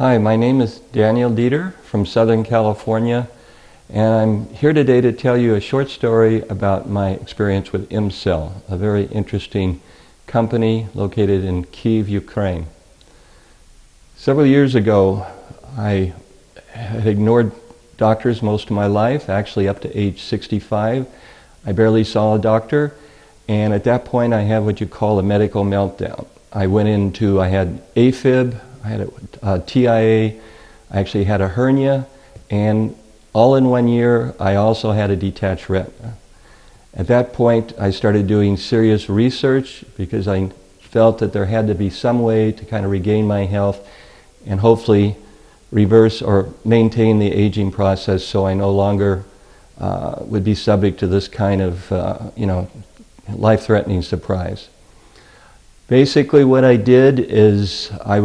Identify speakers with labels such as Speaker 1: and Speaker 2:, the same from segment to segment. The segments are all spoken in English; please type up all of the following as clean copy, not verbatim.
Speaker 1: Hi, my name is Daniel Dieter from Southern California, and I'm here today to tell you a short story about my experience with EmCell, a very interesting company located in Kyiv, Ukraine. Several years ago, I had ignored doctors most of my life, actually up to age 65. I barely saw a doctor, and at that point I had what you call a medical meltdown. I had AFib, I had a TIA, I actually had a hernia, and all in 1 year I also had a detached retina. At that point I started doing serious research because I felt that there had to be some way to kind of regain my health and hopefully reverse or maintain the aging process so I no longer would be subject to this kind of life-threatening surprise. Basically what I did is I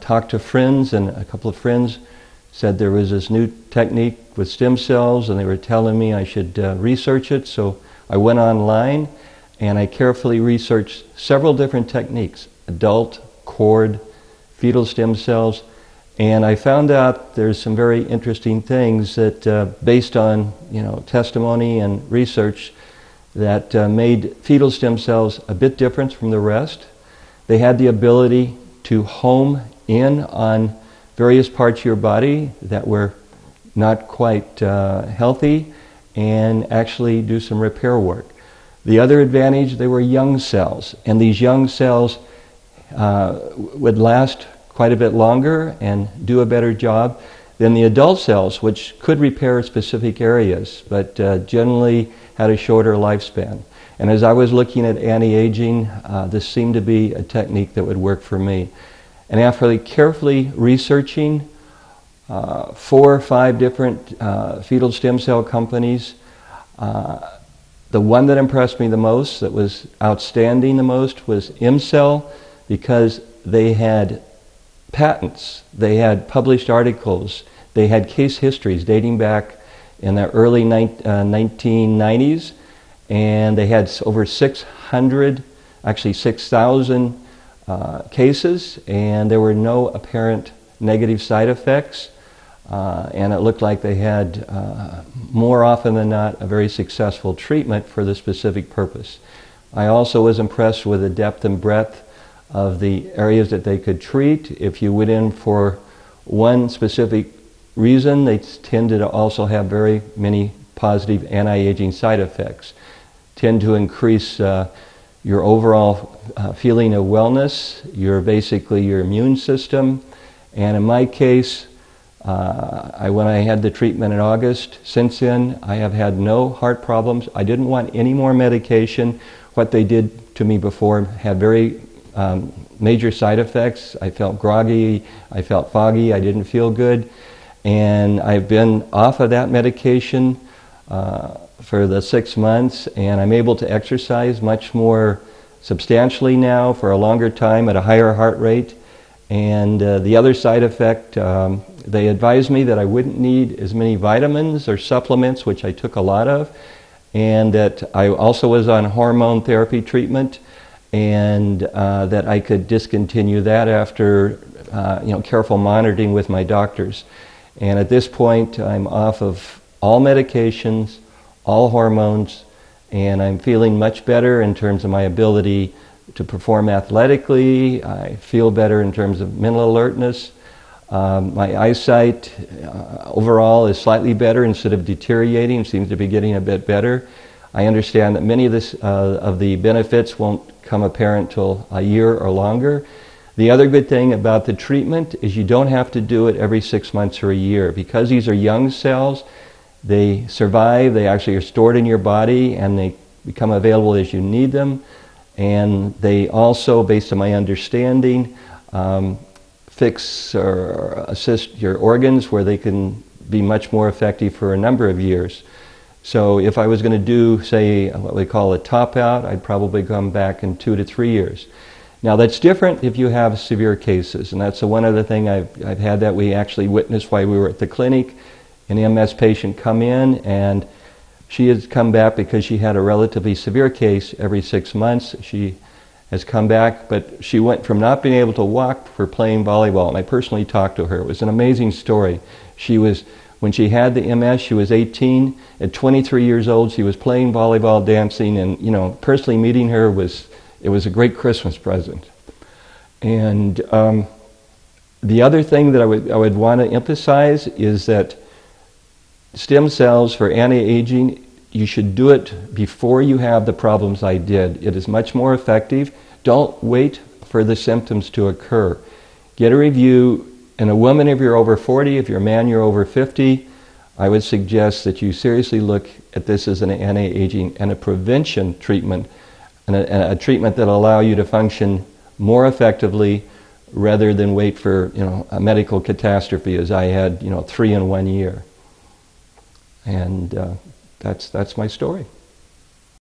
Speaker 1: talked to friends, and a couple of friends said there was this new technique with stem cells and they were telling me I should research it. So I went online and I carefully researched several different techniques: adult, cord, fetal stem cells, and I found out there's some very interesting things that based on testimony and research that made fetal stem cells a bit different from the rest. They had the ability to home in on various parts of your body that were not quite healthy and actually do some repair work. The other advantage, they were young cells, and these young cells would last quite a bit longer and do a better job than the adult cells, which could repair specific areas, but generally had a shorter lifespan. And as I was looking at anti-aging, this seemed to be a technique that would work for me. And after carefully researching 4 or 5 different fetal stem cell companies, the one that impressed me the most, that was outstanding the most, was EmCell, because they had patents, they had published articles, they had case histories dating back in the early 1990s, and they had over 600, actually 6,000 cases, and there were no apparent negative side effects, and it looked like they had, more often than not, a very successful treatment for the specific purpose. I also was impressed with the depth and breadth of the areas that they could treat. If you went in for one specific reason, they tended to also have very many positive anti-aging side effects, tend to increase your overall feeling of wellness, your immune system. And in my case, when I had the treatment in August, since then I have had no heart problems. I didn't want any more medication. What they did to me before had very major side effects. I felt groggy, I felt foggy, I didn't feel good. And I've been off of that medication for the 6 months, and I'm able to exercise much more substantially now for a longer time at a higher heart rate. And the other side effect, they advised me that I wouldn't need as many vitamins or supplements, which I took a lot of, and that I also was on hormone therapy treatment, and that I could discontinue that after careful monitoring with my doctors. And at this point I'm off of all medications, all hormones, and I'm feeling much better in terms of my ability to perform athletically. I feel better in terms of mental alertness. My eyesight overall is slightly better instead of deteriorating, seems to be getting a bit better. I understand that many of the benefits won't come apparent till a year or longer. The other good thing about the treatment is you don't have to do it every 6 months or a year. Because these are young cells, they survive, they actually are stored in your body, and they become available as you need them. And they also, based on my understanding, fix or assist your organs where they can be much more effective for a number of years. So if I was going to do, say, what we call a top out, I'd probably come back in 2 to 3 years. Now that's different if you have severe cases, and that's the one other thing I've had that we actually witnessed while we were at the clinic. An MS patient come in, and she has come back because she had a relatively severe case every 6 months. She has come back, but she went from not being able to walk for playing volleyball, and I personally talked to her. It was an amazing story. When she had the MS, she was 18. At 23 years old, she was playing volleyball, dancing, and personally meeting her was a great Christmas present. And the other thing that I would want to emphasize is that stem cells for anti-aging, you should do it before you have the problems I did. It is much more effective. Don't wait for the symptoms to occur. Get a review. And a woman, if you're over 40, if you're a man, you're over 50, I would suggest that you seriously look at this as an anti-aging and a prevention treatment, and a treatment that will allow you to function more effectively rather than wait for a medical catastrophe, as I had 3 in 1 year. And that's my story.